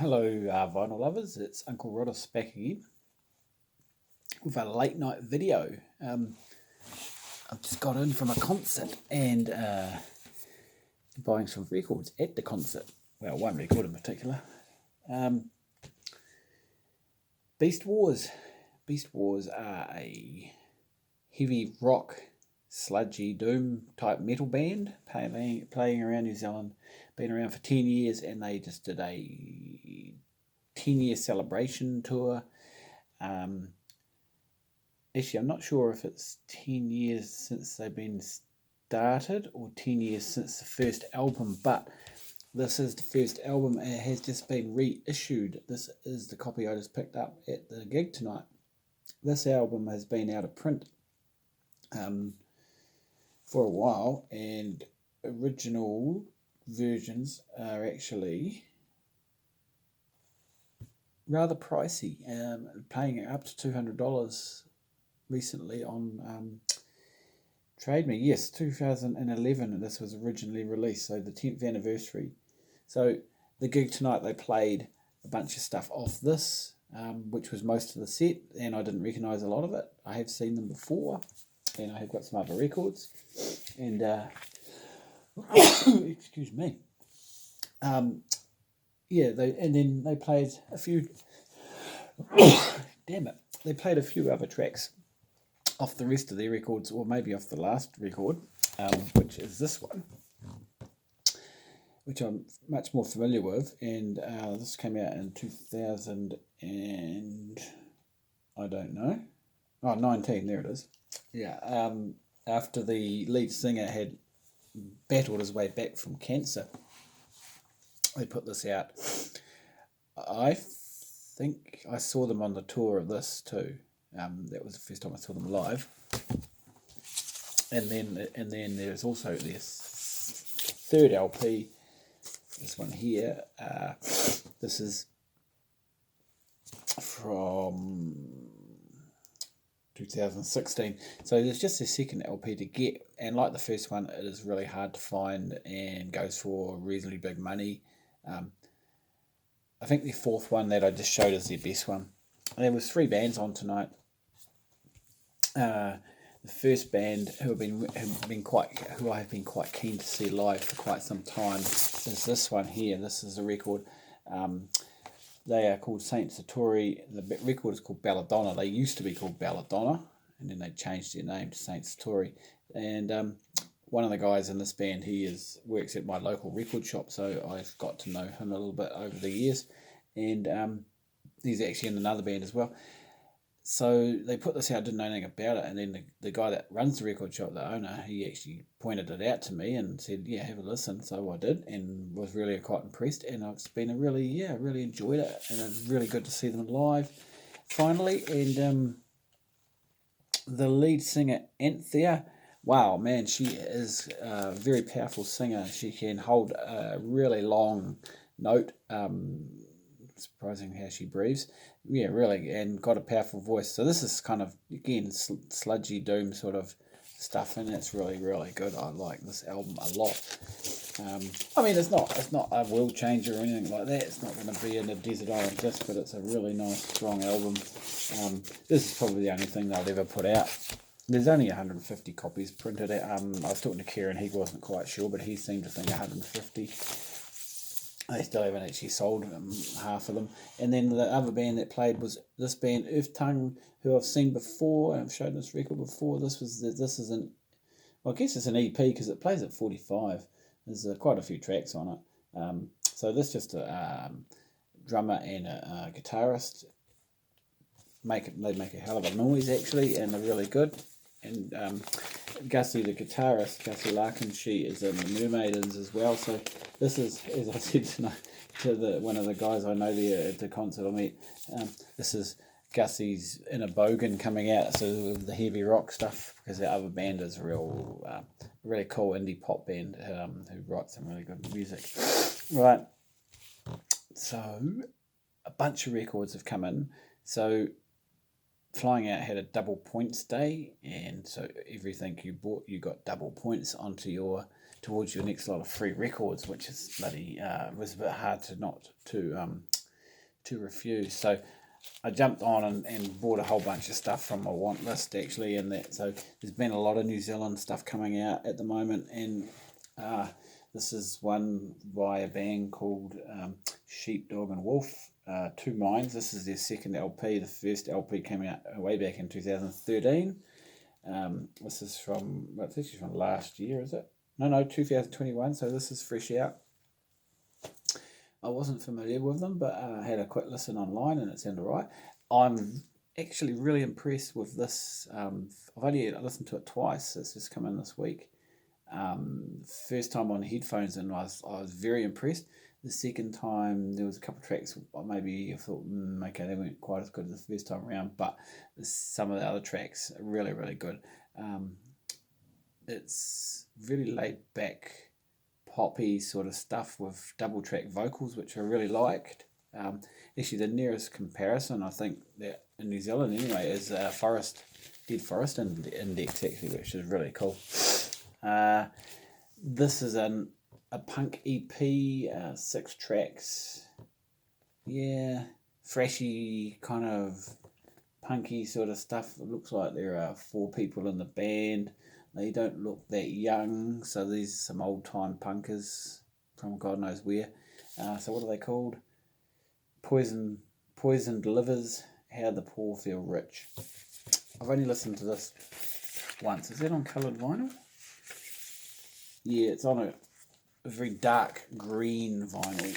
Hello, vinyl lovers. It's Uncle Roddus back again with a late night video. I've just got in from a concert and buying some records at the concert. Well, one record in particular. Beast Wars. Beast Wars are a heavy rock, sludgy doom type metal band playing around New Zealand. Been around for 10 years, and they just did a 10-year celebration tour. Actually, I'm not sure if it's 10 years since they've been started or 10 years since the first album, but this is the first album. It has just been reissued. This is the copy I just picked up at the gig tonight. This album has been out of print for a while, and original versions are actually rather pricey, paying up to $200 recently on Trade Me. Yes, 2011 this was originally released, so the 10th anniversary. So the gig tonight, they played a bunch of stuff off this, which was most of the set, and I didn't recognise a lot of it. I have seen them before, and I have got some other records, and excuse me. Then they played a few. Damn it! They played a few other tracks off the rest of their records, or maybe off the last record, which is this one, which I'm much more familiar with. And this came out in 2000 and I don't know. 19. There it is. Yeah. After the lead singer had battled his way back from cancer, they put this out. I think I saw them on the tour of this too. That was the first time I saw them live. And then there's also this third LP. This one here. This is from 2016. So there's just a second LP to get, and like the first one, it is really hard to find and goes for reasonably big money. I think the fourth one that I just showed is their best one. And there was 3 bands on tonight. The first band who I've been quite keen to see live for quite some time is this one here. This is a record. They are called Saint Satori. The record is called Belladonna. They used to be called Belladonna, and then they changed their name to Saint Satori. And one of the guys in this band, works at my local record shop, so I've got to know him a little bit over the years. And he's actually in another band as well. So they put this out, I didn't know anything about it, and then the guy that runs the record shop, the owner, he actually pointed it out to me and said, yeah, have a listen. So I did, and was really quite impressed, and it's been really enjoyed it, and it's really good to see them live finally. And the lead singer, Anthea, wow, man, she is a very powerful singer. She can hold a really long note. Surprising how she breathes. Yeah, really, and got a powerful voice. So this is kind of, again, sludgy doom sort of stuff, and it's really good. I like this album a lot. I mean, it's not a world changer or anything like that. It's not going to be in a desert island disc, but it's a really nice, strong album. This is probably the only thing they'll ever put out. There's only 150 copies printed out. I was talking to Kieran, he wasn't quite sure, but he seemed to think 150. They still haven't actually sold half of them. And then the other band that played was this band, Earth Tongue, who I've seen before. I've shown this record before. I guess it's an EP because it plays at 45. There's quite a few tracks on it. So this just a drummer and a guitarist. They make a hell of a noise actually, and they're really good. And Gussie, the guitarist, Gussie Larkin, she is in the Mermaidens as well. So this is, as I said to one of the guys I know there at the concert I met, this is Gussie's Inner Bogan coming out, so the heavy rock stuff, because the other band is a really cool indie pop band who writes some really good music. Right, so a bunch of records have come in. So Flying Out had a double points day, and so everything you bought, you got double points towards your next lot of free records, which is was a bit hard to to refuse. So I jumped on and bought a whole bunch of stuff from my want list actually, and that. So there's been a lot of New Zealand stuff coming out at the moment, and this is one by a band called Sheepdog and Wolf. Two Minds. This is their second LP. The first LP came out way back in 2013. This is from, well, it's actually from last year, is it? No, 2021. So this is fresh out. I wasn't familiar with them, but I had a quick listen online and it sounded right. I'm actually really impressed with this. I've only listened to it twice. It's just come in this week. First time on headphones, and I was very impressed. The second time there was a couple of tracks maybe I thought okay, they weren't quite as good as the first time around, but some of the other tracks are really, really good. It's really laid back poppy sort of stuff with double track vocals, which I really liked. Actually the nearest comparison I think that in New Zealand anyway is Dead Forest Index actually, which is really cool. This is a punk EP, 6 tracks. Yeah, freshy kind of punky sort of stuff. It looks like there are 4 people in the band. They don't look that young, so these are some old time punkers from God knows where. So what are they called? Poisoned Livers, How the Poor Feel Rich. I've only listened to this once. Is that on coloured vinyl? Yeah, it's on a very dark green vinyl.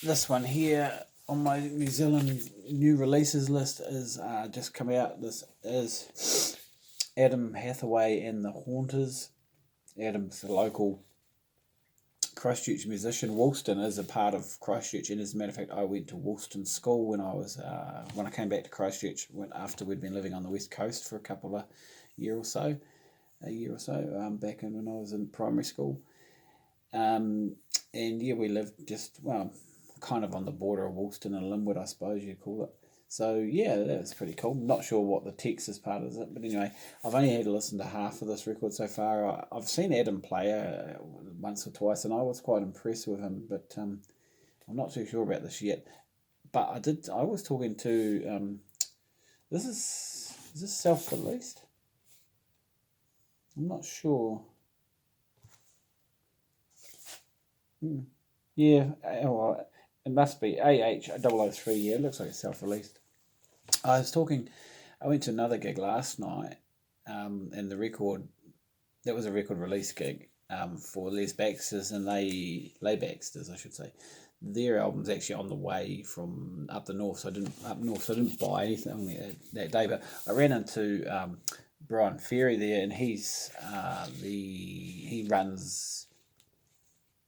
This one here on my New Zealand new releases list is just come out. This is Adam Hathaway and the Haunters. Adam's a local Christchurch musician. Woolston is a part of Christchurch, and as a matter of fact, I went to Woolston School when I came back to Christchurch after we'd been living on the west coast for a year or so, back in when I was in primary school. And yeah, we lived just, kind of on the border of Woolston and Linwood, I suppose you'd call it. So yeah, that was pretty cool. Not sure what the Texas part is, but anyway, I've only had to listen to half of this record so far. I've seen Adam play once or twice, and I was quite impressed with him, but I'm not too sure about this yet. But I was talking to, is this self-released? I'm not sure. Yeah, well, it must be AH003. Yeah, it looks like it's self-released. I went to another gig last night, and that was a record release gig for Les Baxters and Lay Baxters, I should say. Their album's actually on the way from up north, so I didn't buy anything that day. But I ran into Brian Ferry there, and he runs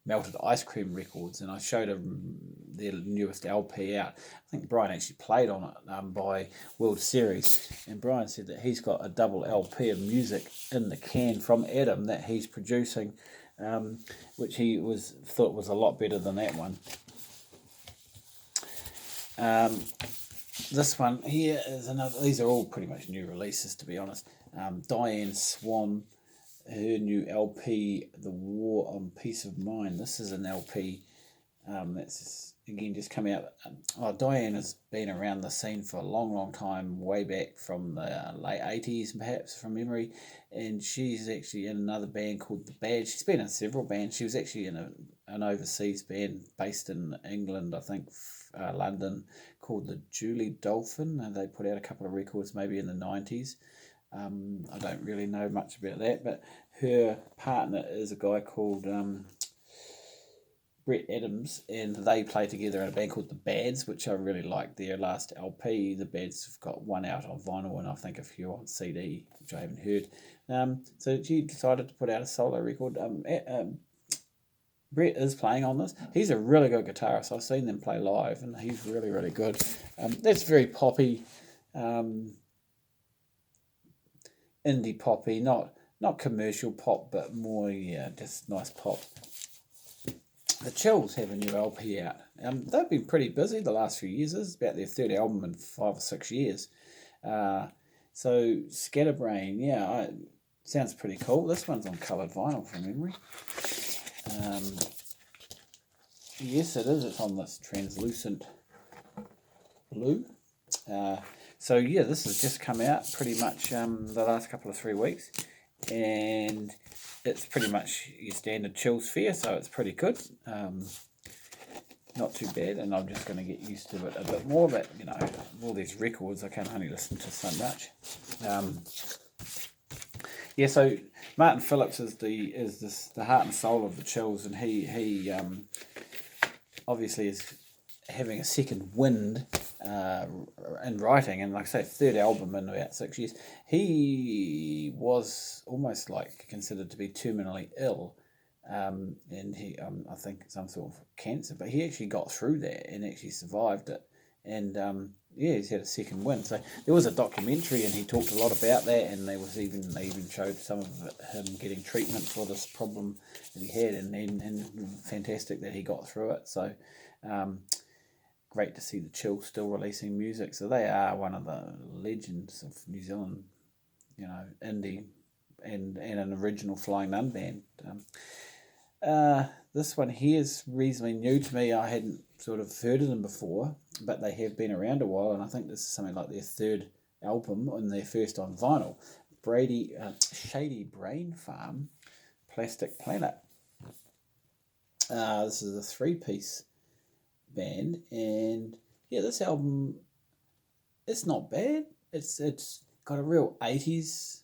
Melted Ice Cream Records, and I showed him their newest LP out. I think Brian actually played on it by World Series, and Brian said that he's got a double LP of music in the can from Adam that he's producing, which he thought was a lot better than that one. This one here is another. These are all pretty much new releases, to be honest. Diane Swan, her new LP, The War on Peace of Mind. This is an LP that's again just come out. Diane has been around the scene for a long, long time, way back from the late 80s, perhaps from memory. And she's actually in another band called The Bad. She's been in several bands. She was actually in an overseas band based in England, I think, London, called the Julie Dolphin. And they put out a couple of records maybe in the 90s. I don't really know much about that, but her partner is a guy called Brett Adams, and they play together in a band called The Bads, which I really like their last LP. The Bads have got one out on vinyl and I think a few on CD, which I haven't heard. So she decided to put out a solo record. Brett is playing on this. He's a really good guitarist. I've seen them play live, and he's really, really good. That's very poppy, indie poppy, not commercial pop, but more, just nice pop. The Chills have a new LP out. They've been pretty busy the last few years. This is about their third album in 5 or 6 years. So Scatterbrain, sounds pretty cool. This one's on coloured vinyl from memory. Yes, it is. It's on this translucent blue. So yeah, this has just come out pretty much the last couple of 3 weeks, and it's pretty much your standard chill sphere, so it's pretty good. Not too bad, and I'm just going to get used to it a bit more. But you know, all these records, I can only listen to so much. Yeah, so Martin Phillips is the heart and soul of the chills, and he obviously is having a second wind in writing, and like I say, third album in about 6 years. He was almost like considered to be terminally ill, and he I think some sort of cancer, but he actually got through that and actually survived it, and yeah, he's had a second win. So there was a documentary, and he talked a lot about that, and they even showed some of him getting treatment for this problem that he had, and fantastic that he got through it. So great to see the Chills still releasing music. So they are one of the legends of New Zealand, you know, indie and an original Flying Nun band. This one here is reasonably new to me. I hadn't sort of heard of them before, but they have been around a while, and I think this is something like their third album and their first on vinyl. Shady Brain Farm, Plastic Planet. This is a 3-piece band, and yeah, this album, it's not bad. It's got a real 80s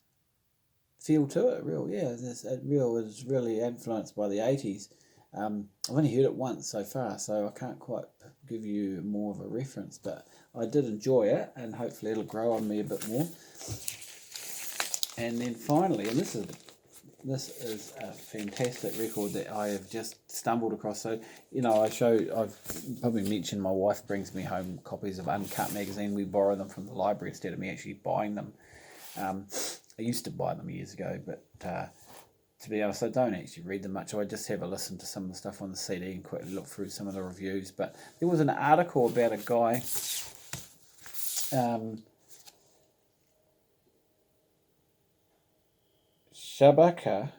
feel to it. It's really influenced by the 80s. I've only heard it once so far, so I can't quite give you more of a reference, but I did enjoy it, and hopefully it'll grow on me a bit more. And then finally, and this is a fantastic record that I have just stumbled across. So, you know, I've probably mentioned my wife brings me home copies of Uncut magazine. We borrow them from the library instead of me actually buying them. I used to buy them years ago, but to be honest, I don't actually read them much. I just have a listen to some of the stuff on the CD and quickly look through some of the reviews. But there was an article about a guy, Shabaka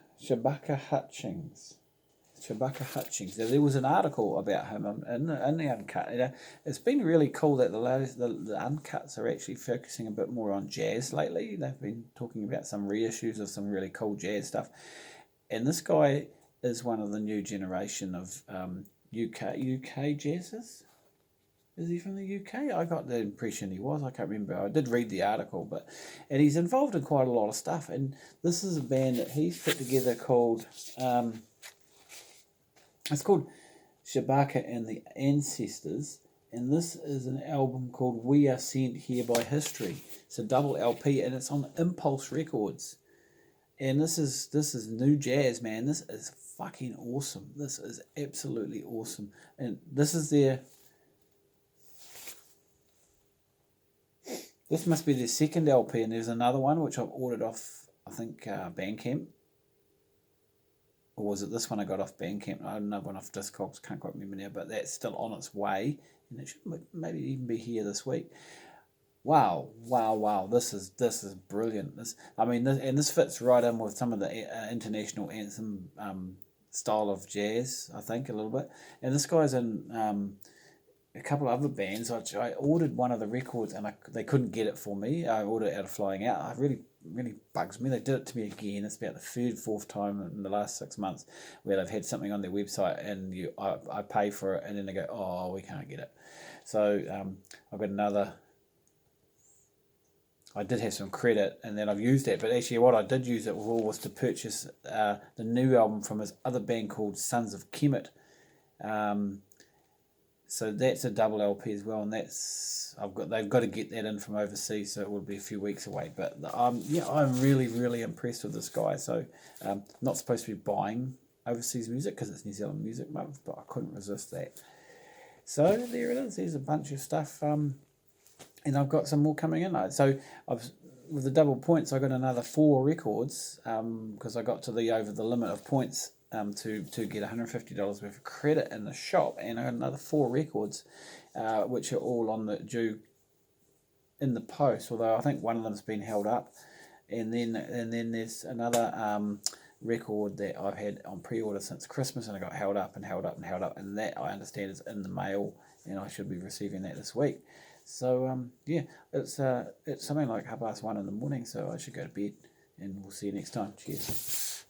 Hutchings. Now, there was an article about him in the Uncut. It's been really cool that the Uncuts are actually focusing a bit more on jazz lately. They've been talking about some reissues of some really cool jazz stuff. And this guy is one of the new generation of UK jazzers. Is he from the UK? I got the impression he was. I can't remember. I did read the article, and he's involved in quite a lot of stuff. And this is a band that he's put together called it's called Shabaka and the Ancestors, and this is an album called We Are Sent Here by History. It's a double LP, and it's on Impulse Records. And this is new jazz, man. This is fucking awesome. This is absolutely awesome. And this must be their second LP, and there's another one which I've ordered off, I think, Bandcamp. Or was it this one I got off Bandcamp? I don't know, one off Discogs, can't quite remember now, but that's still on its way, and it should maybe even be here this week. Wow, this is brilliant. This fits right in with some of the international anthem style of jazz, I think, a little bit. And this guy's in a couple of other bands. I ordered one of the records, and they couldn't get it for me. I ordered it out of Flying Out. It really bugs me. They did it to me again. It's about the third, fourth time in the last 6 months where they've had something on their website, and I pay for it, and then they go, oh, we can't get it. So I've got another. I did have some credit, and then I've used that. But actually, what I did use it for was to purchase the new album from his other band called Sons of Kemet. So that's a double LP as well, and they've got to get that in from overseas, so it will be a few weeks away. But I'm really impressed with this guy. So not supposed to be buying overseas music because it's New Zealand Music Month, but I couldn't resist that. So there it is. There's a bunch of stuff, and I've got some more coming in. So with the double points, I got another 4 records because I got to over the limit of points. To get $150 worth of credit in the shop, and I got another 4 records, which are all due in the post. Although I think one of them's been held up, and then there's another record that I've had on pre-order since Christmas, and I got held up, and that I understand is in the mail, and I should be receiving that this week. So yeah, it's something like 1:30 in the morning, so I should go to bed, and we'll see you next time. Cheers.